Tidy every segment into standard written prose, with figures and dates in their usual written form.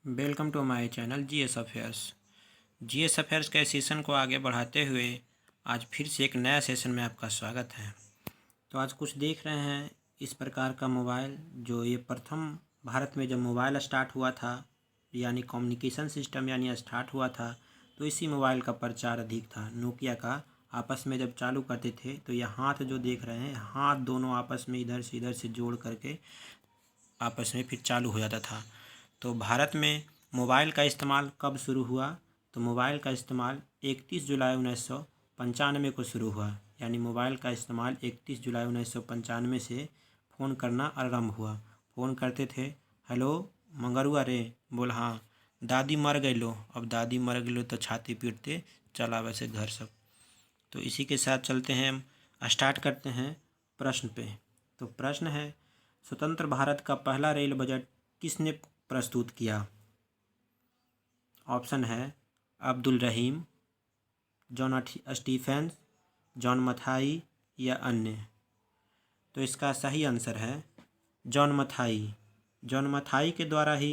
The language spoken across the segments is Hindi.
Welcome to my channel GS affairs के सेशन को आगे बढ़ाते हुए आज फिर से एक नया सेशन में आपका स्वागत है। तो आज कुछ देख रहे हैं इस प्रकार का मोबाइल जो ये प्रथम भारत में जब मोबाइल स्टार्ट हुआ था यानी कम्युनिकेशन सिस्टम यानी स्टार्ट हुआ था तो इसी मोबाइल का प्रचार अधिक था। नोकिया का आपस में जब चालू करते थे तो ये हाथ जो देख रहे हैं, हाथ दोनों आपस में इधर से जोड़ करके आपस में फिर चालू हो जाता था। तो भारत में मोबाइल का इस्तेमाल कब शुरू हुआ? तो मोबाइल का इस्तेमाल 31 जुलाई 1995 को शुरू हुआ। यानी मोबाइल का इस्तेमाल 31 जुलाई 1995 से फ़ोन करना आरंभ हुआ। फ़ोन करते थे, हेलो मंगरुआ रे, बोल हाँ दादी मर गई लो। अब दादी मर गई लो तो छाती पीटते चला वैसे घर सब। तो इसी के साथ चलते हैं, हम स्टार्ट करते हैं प्रश्न पे। तो प्रश्न है, स्वतंत्र भारत का पहला रेल बजट किसने प्रस्तुत किया? ऑप्शन है अब्दुल रहीम, जॉन स्टीफेंस, जॉन मथाई या अन्य। तो इसका सही आंसर है जॉन मथाई। जॉन मथाई के द्वारा ही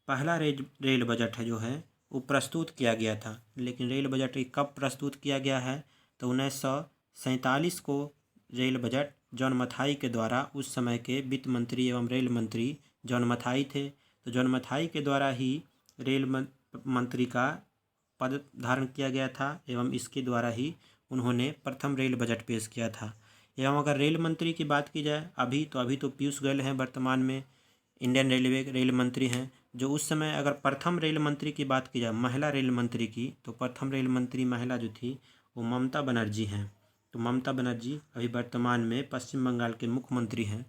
पहला रेल बजट है जो है वो प्रस्तुत किया गया था। लेकिन रेल बजट कब प्रस्तुत किया गया है? तो 1947 को रेल बजट जॉन मथाई के द्वारा, उस समय के वित्त मंत्री एवं रेल मंत्री जॉन मथाई थे। तो जॉन मथाई के द्वारा ही रेल मंत्री का पद धारण किया गया था एवं इसके द्वारा ही उन्होंने प्रथम रेल बजट पेश किया था। एवं अगर रेल मंत्री की बात की जाए अभी तो पीयूष गोयल हैं वर्तमान में इंडियन रेलवे रेल मंत्री हैं। जो उस समय अगर प्रथम रेल मंत्री की बात की जाए, महिला रेल मंत्री की, तो प्रथम रेल मंत्री महिला जो थी वो ममता बनर्जी हैं। तो ममता बनर्जी अभी वर्तमान में पश्चिम बंगाल के मुख्यमंत्री हैं।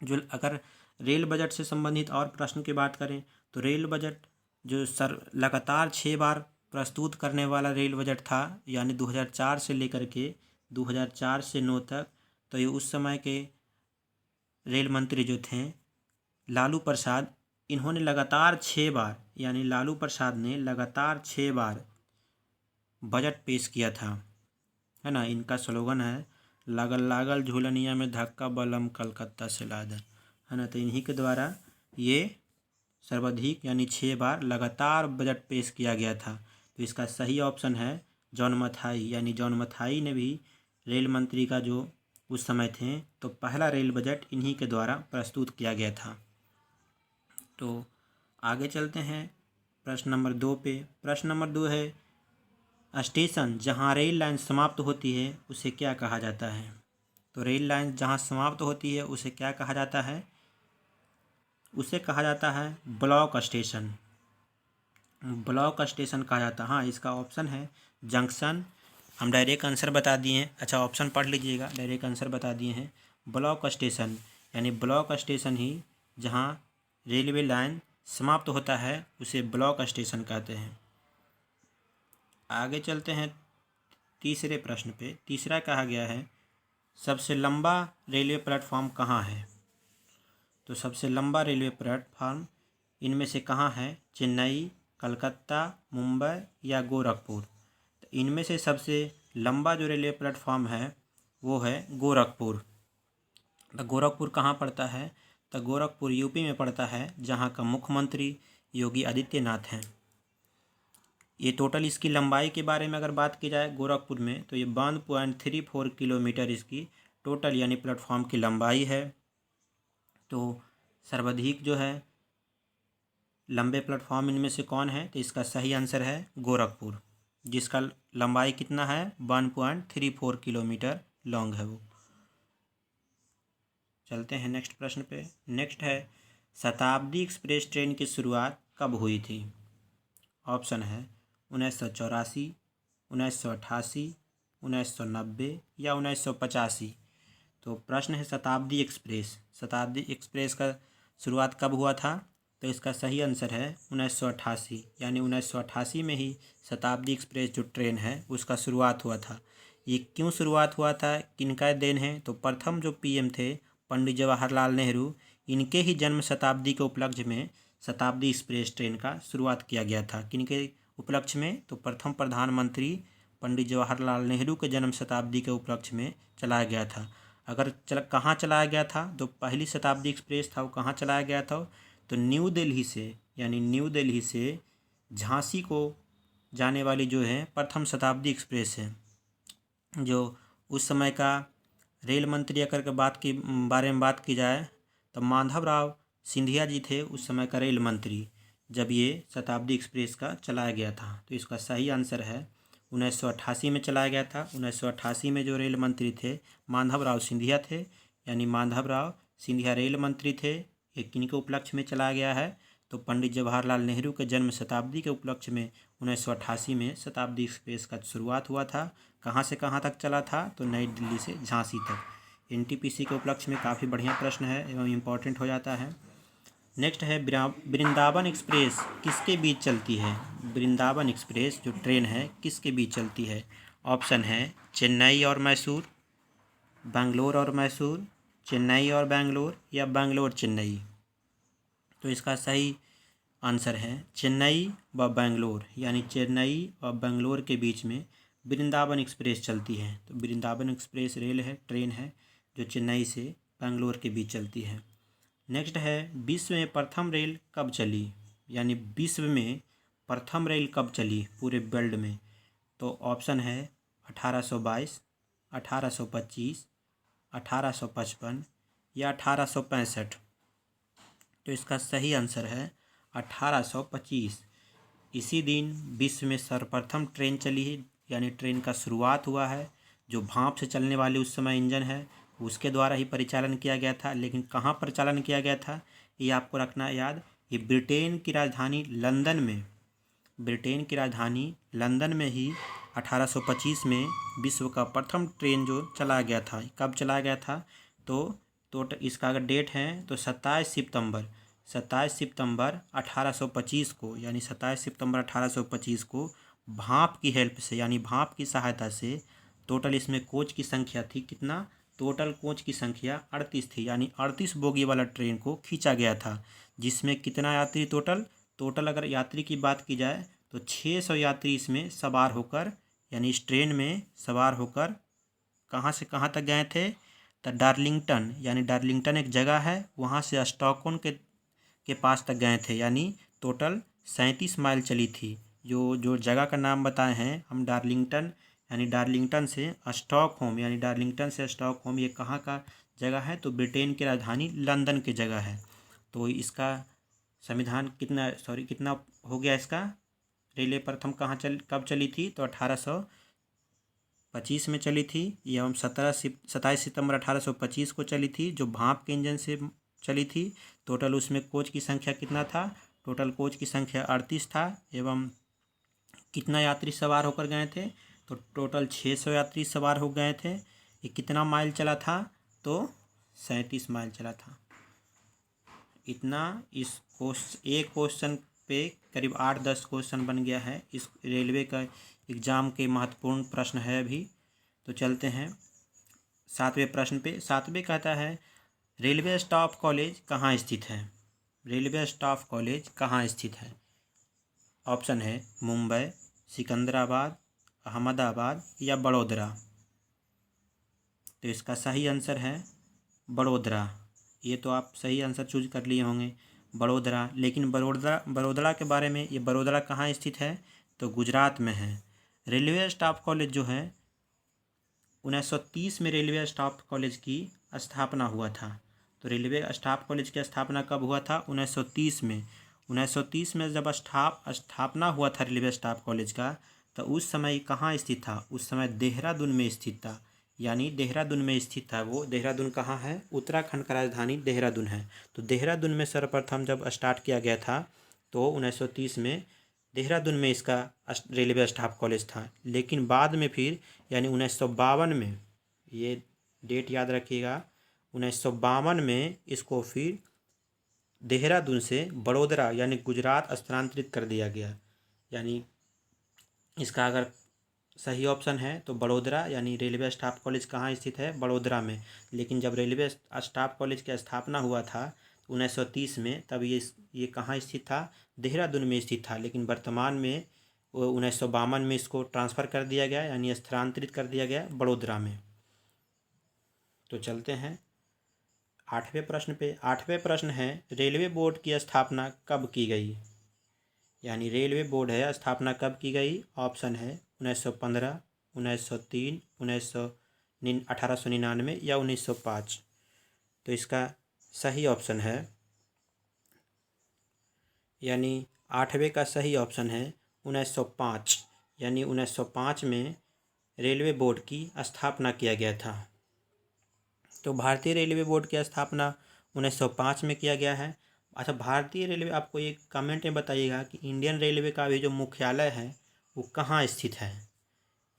जो अगर रेल बजट से संबंधित और प्रश्न की बात करें तो रेल बजट जो लगातार 6 बार प्रस्तुत करने वाला रेल बजट था, यानी 2004 से लेकर के 2004 से 9 तक। तो ये उस समय के रेल मंत्री जो थे लालू प्रसाद, इन्होंने लगातार 6 बार, यानी लालू प्रसाद ने लगातार 6 बार बजट पेश किया था, है ना। इनका स्लोगन है लागल लागल झूलनिया में धक्का बलम कलकत्ता से लादा, है ना। तो इन्हीं के द्वारा ये सर्वाधिक यानी 6 बार लगातार बजट पेश किया गया था। तो इसका सही ऑप्शन है जॉन मथाई। यानी जॉन मथाई ने भी रेल मंत्री का जो उस समय थे, तो पहला रेल बजट इन्हीं के द्वारा प्रस्तुत किया गया था। तो आगे चलते हैं प्रश्न नंबर 2 पे। प्रश्न नंबर 2 है, स्टेशन जहां रेल लाइन समाप्त होती है उसे क्या कहा जाता है? तो रेल लाइन जहां समाप्त होती है उसे क्या कहा जाता है? उसे कहा जाता है ब्लॉक स्टेशन। ब्लॉक स्टेशन कहा जाता है। हाँ, इसका ऑप्शन है जंक्शन। हम डायरेक्ट आंसर बता दिए हैं। अच्छा, ऑप्शन पढ़ लीजिएगा, डायरेक्ट आंसर बता दिए हैं। ब्लॉक स्टेशन यानी ब्लॉक स्टेशन ही जहाँ रेलवे लाइन समाप्त होता है उसे ब्लॉक स्टेशन कहते हैं। आगे चलते हैं तीसरे प्रश्न पे। तीसरा कहा गया है, सबसे लंबा रेलवे प्लेटफॉर्म कहाँ है? तो सबसे लंबा रेलवे प्लेटफॉर्म इनमें से कहाँ है? चेन्नई, कलकत्ता, मुंबई या गोरखपुर। तो इनमें से सबसे लंबा जो रेलवे प्लेटफॉर्म है वो है गोरखपुर। तो गोरखपुर कहाँ पड़ता है? तो गोरखपुर यूपी में पड़ता है, जहाँ का मुख्यमंत्री योगी आदित्यनाथ हैं। ये टोटल इसकी लंबाई के बारे में अगर बात की जाए गोरखपुर में, तो ये 1.34 किलोमीटर इसकी टोटल यानी प्लेटफॉर्म की लंबाई है। तो सर्वाधिक जो है लंबे प्लेटफॉर्म इनमें से कौन है? तो इसका सही आंसर है गोरखपुर, जिसका लंबाई कितना है? 1.34 किलोमीटर लॉन्ग है वो। चलते हैं नेक्स्ट प्रश्न पे। नेक्स्ट है, शताब्दी एक्सप्रेस ट्रेन की शुरुआत कब हुई थी? ऑप्शन है 1984, 1988, 1990 या 1985। तो प्रश्न है शताब्दी एक्सप्रेस का शुरुआत कब हुआ था? तो इसका सही आंसर है 1988। यानी 1988 में ही शताब्दी एक्सप्रेस जो ट्रेन है उसका शुरुआत हुआ था। ये क्यों शुरुआत हुआ था, किनका देन है? तो प्रथम जो पीएम थे पंडित जवाहरलाल नेहरू, इनके ही जन्म शताब्दी के उपलक्ष्य में शताब्दी एक्सप्रेस ट्रेन का शुरुआत किया गया था। किनके उपलक्ष्य में? तो प्रथम प्रधानमंत्री पंडित जवाहरलाल नेहरू के जन्म शताब्दी के उपलक्ष्य में चलाया गया था। अगर कहाँ चलाया गया था, तो पहली शताब्दी एक्सप्रेस था वो कहाँ चलाया गया था? तो न्यू दिल्ली से यानी न्यू दिल्ली से झांसी को जाने वाली जो है प्रथम शताब्दी एक्सप्रेस है। जो उस समय का रेल मंत्री अगर के बारे में बात की जाए तो माधवराव सिंधिया जी थे उस समय का रेल मंत्री, जब ये शताब्दी एक्सप्रेस का चलाया गया था। तो इसका सही आंसर है 1988 में चलाया गया था। 1988 में जो रेल मंत्री थे माधवराव सिंधिया थे, यानी माधवराव सिंधिया रेल मंत्री थे। ये किनके उपलक्ष्य में चलाया गया है? तो पंडित जवाहरलाल नेहरू के जन्म शताब्दी के उपलक्ष्य में 1988 में शताब्दी एक्सप्रेस का शुरुआत हुआ था। कहाँ से कहाँ तक चला था? तो नई दिल्ली से झांसी तक। एनटीपीसी के उपलक्ष्य में काफ़ी बढ़िया प्रश्न है एवं इम्पॉर्टेंट हो जाता है। नेक्स्ट है वृंदावन एक्सप्रेस किसके बीच चलती है? वृंदावन एक्सप्रेस जो ट्रेन है किसके बीच चलती है? ऑप्शन है चेन्नई और मैसूर, बेंगलोर और मैसूर, चेन्नई और बेंगलोर, या बेंगलोर चेन्नई। तो इसका सही आंसर है चेन्नई व बेंगलोर, यानी चेन्नई और बेंगलोर के बीच में वृंदावन एक्सप्रेस चलती है। तो वृंदावन एक्सप्रेस रेल है, ट्रेन है जो चेन्नई से बेंगलोर के बीच चलती है। नेक्स्ट है विश्व में प्रथम रेल कब चली? यानी विश्व में प्रथम रेल कब चली पूरे वर्ल्ड में? तो ऑप्शन है 1822, 1825, 1855 या 1865। तो इसका सही आंसर है 1825। इसी दिन विश्व में सर्वप्रथम ट्रेन चली है, यानी ट्रेन का शुरुआत हुआ है। जो भाप से चलने वाले उस समय इंजन है उसके द्वारा ही परिचालन किया गया था। लेकिन कहाँ परिचालन किया गया था ये आपको रखना याद। ये ब्रिटेन की राजधानी लंदन में, ब्रिटेन की राजधानी लंदन में ही 1825 में विश्व का प्रथम ट्रेन जो चलाया गया था। कब चलाया गया था? तो इसका अगर डेट है तो 27 सितंबर 1825 को, यानी 27 सितंबर 1825 को भाप की हेल्प से, यानी भाप की सहायता से टोटल इसमें कोच की संख्या थी कितना? टोटल कोच की संख्या 38 थी, यानी 38 बोगी वाला ट्रेन को खींचा गया था। जिसमें कितना यात्री टोटल अगर यात्री की बात की जाए तो 600 यात्री इसमें सवार होकर, यानी इस ट्रेन में सवार होकर कहाँ से कहाँ तक गए थे? तो डार्लिंगटन, यानी डार्लिंगटन एक जगह है, वहाँ से स्टॉकहोम के पास तक गए थे। यानी टोटल 37 माइल चली थी। जो जगह का नाम बताए हैं हम डार्लिंगटन, यानी डार्लिंगटन से स्टॉकहोम, यानी डार्लिंगटन से स्टॉकहोम ये कहाँ का जगह है? तो ब्रिटेन की राजधानी लंदन की जगह है। तो इसका संविधान कितना हो गया इसका? रेलवे प्रथम कब चली थी? तो 1825 में चली थी एवं 27 सितंबर 1825 को चली थी, जो भाप के इंजन से चली थी। टोटल उसमें कोच की संख्या कितना था? टोटल कोच की संख्या 38 था एवं कितना यात्री सवार होकर गए थे? तो टोटल 600 यात्री सवार हो गए थे। ये कितना माइल चला था? तो 37 माइल चला था। इतना इस एक क्वेश्चन पे करीब 8-10 क्वेश्चन बन गया है। इस रेलवे का एग्ज़ाम के महत्वपूर्ण प्रश्न है अभी। तो चलते हैं 7वें प्रश्न पे। 7वें कहता है रेलवे स्टाफ कॉलेज कहाँ स्थित है? रेलवे स्टाफ कॉलेज कहाँ स्थित है? ऑप्शन है मुंबई, सिकंदराबाद, अहमदाबाद या बड़ोदरा। तो इसका सही आंसर है बड़ोदरा। ये तो आप सही आंसर चूज कर लिए होंगे, बड़ोदरा। लेकिन बड़ोदरा के बारे में, ये बड़ोदरा कहाँ स्थित है? तो गुजरात में है। रेलवे स्टाफ कॉलेज जो है 1930 में रेलवे स्टाफ कॉलेज की स्थापना हुआ था। तो रेलवे स्टाफ कॉलेज की स्थापना कब हुआ था? 1930 में। 1930 में जब स्थापना हुआ था रेलवे स्टाफ कॉलेज का, तो उस समय कहाँ स्थित था? उस समय देहरादून में स्थित था। यानी देहरादून में स्थित था वो। देहरादून कहाँ है? उत्तराखंड का राजधानी देहरादून है। तो देहरादून में सर्वप्रथम जब स्टार्ट किया गया था तो 1930 में देहरादून में इसका रेलवे स्टाफ कॉलेज था। लेकिन बाद में फिर, यानी 1952 में, ये डेट याद रखिएगा, 1952 में इसको फिर देहरादून से बड़ोदरा यानी गुजरात स्थानांतरित कर दिया गया। यानी इसका अगर सही ऑप्शन है तो बड़ोदरा, यानी रेलवे स्टाफ कॉलेज कहाँ स्थित है? बड़ोदरा में। लेकिन जब रेलवे स्टाफ कॉलेज की स्थापना हुआ था 1930 में, तब ये कहाँ स्थित था? देहरादून में स्थित था। लेकिन वर्तमान में 1952 में इसको ट्रांसफ़र कर दिया गया, यानी स्थानांतरित कर दिया गया बड़ोदरा में। तो चलते हैं 8वें प्रश्न पे। 8वें प्रश्न है रेलवे बोर्ड की स्थापना कब की गई? यानी रेलवे बोर्ड है स्थापना कब की गई? ऑप्शन है 1915, 1903, 1899 या 1905। तो इसका सही ऑप्शन है, यानी 8वें का सही ऑप्शन है 1905। यानी 1905 में रेलवे बोर्ड की स्थापना किया गया था। तो भारतीय रेलवे बोर्ड की स्थापना 1905 में किया गया है। अच्छा, भारतीय रेलवे, आपको एक कमेंट में बताइएगा कि इंडियन रेलवे का भी जो मुख्यालय है वो कहाँ स्थित है?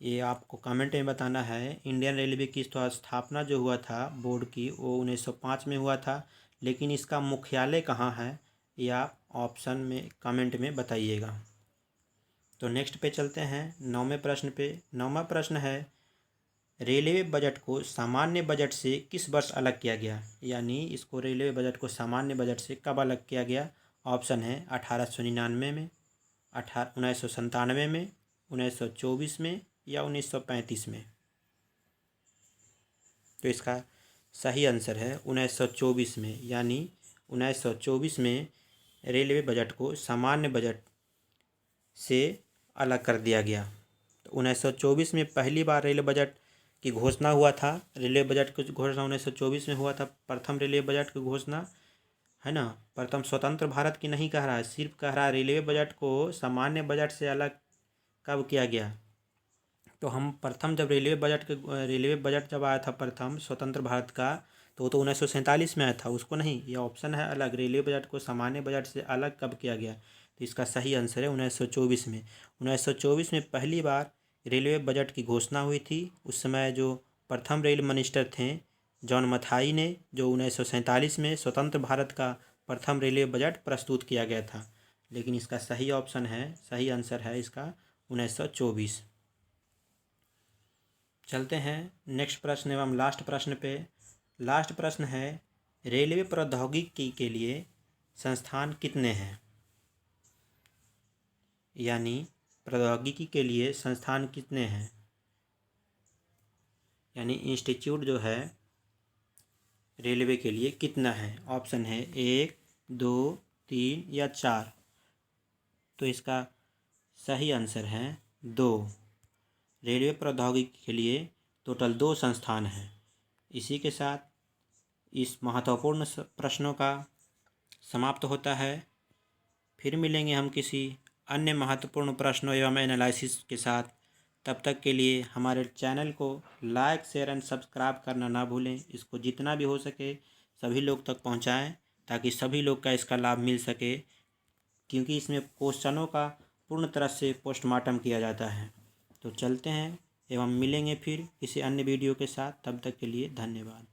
ये आपको कमेंट में बताना है। इंडियन रेलवे की तो स्थापना जो हुआ था बोर्ड की वो 1905 में हुआ था, लेकिन इसका मुख्यालय कहाँ है ये आप ऑप्शन में कमेंट में बताइएगा। तो नेक्स्ट पे चलते हैं 9वें प्रश्न पे। 9वां प्रश्न है, रेलवे बजट को सामान्य बजट से किस वर्ष अलग किया गया? यानी इसको रेलवे बजट को सामान्य बजट से कब अलग किया गया? ऑप्शन है 1899 में, 1997 में, 1924 में या 1935 में। तो इसका सही आंसर है 1924 में। यानी 1924 में रेलवे बजट को सामान्य बजट से अलग कर दिया गया। तो 1924 में पहली बार रेलवे बजट की घोषणा हुआ था। रेलवे बजट की घोषणा 1924 में हुआ था, प्रथम रेलवे बजट की घोषणा, है ना। प्रथम स्वतंत्र भारत की नहीं कह रहा है, सिर्फ कह रहा है रेलवे बजट को सामान्य बजट से अलग कब किया गया। तो हम प्रथम जब रेलवे बजट जब आया था प्रथम स्वतंत्र भारत का, तो वो तो 1947 में आया था, उसको नहीं। ये ऑप्शन है अलग, रेलवे बजट को सामान्य बजट से अलग कब किया गया। तो इसका सही आंसर है 1924 में। 1924 में पहली बार रेलवे बजट की घोषणा हुई थी। उस समय जो प्रथम रेल मिनिस्टर थे जॉन मथाई ने, जो 1947 में स्वतंत्र भारत का प्रथम रेलवे बजट प्रस्तुत किया गया था। लेकिन इसका सही ऑप्शन है, सही आंसर है इसका 1924। चलते हैं नेक्स्ट प्रश्न एवं लास्ट प्रश्न पे। लास्ट प्रश्न है, रेलवे प्रौद्योगिकी के लिए संस्थान कितने हैं? यानी प्रौद्योगिकी के लिए संस्थान कितने हैं, यानी इंस्टीट्यूट जो है रेलवे के लिए कितना है? ऑप्शन है 1, 2, 3 या 4। तो इसका सही आंसर है 2। रेलवे प्रौद्योगिकी के लिए टोटल 2 संस्थान हैं। इसी के साथ इस महत्वपूर्ण प्रश्नों का समाप्त होता है। फिर मिलेंगे हम किसी अन्य महत्वपूर्ण प्रश्नों एवं एनालिसिस के साथ। तब तक के लिए हमारे चैनल को लाइक, शेयर एंड सब्सक्राइब करना ना भूलें। इसको जितना भी हो सके सभी लोग तक पहुंचाएं, ताकि सभी लोग का इसका लाभ मिल सके, क्योंकि इसमें क्वेश्चनों का पूर्ण तरह से पोस्टमार्टम किया जाता है। तो चलते हैं एवं मिलेंगे फिर किसी अन्य वीडियो के साथ। तब तक के लिए धन्यवाद।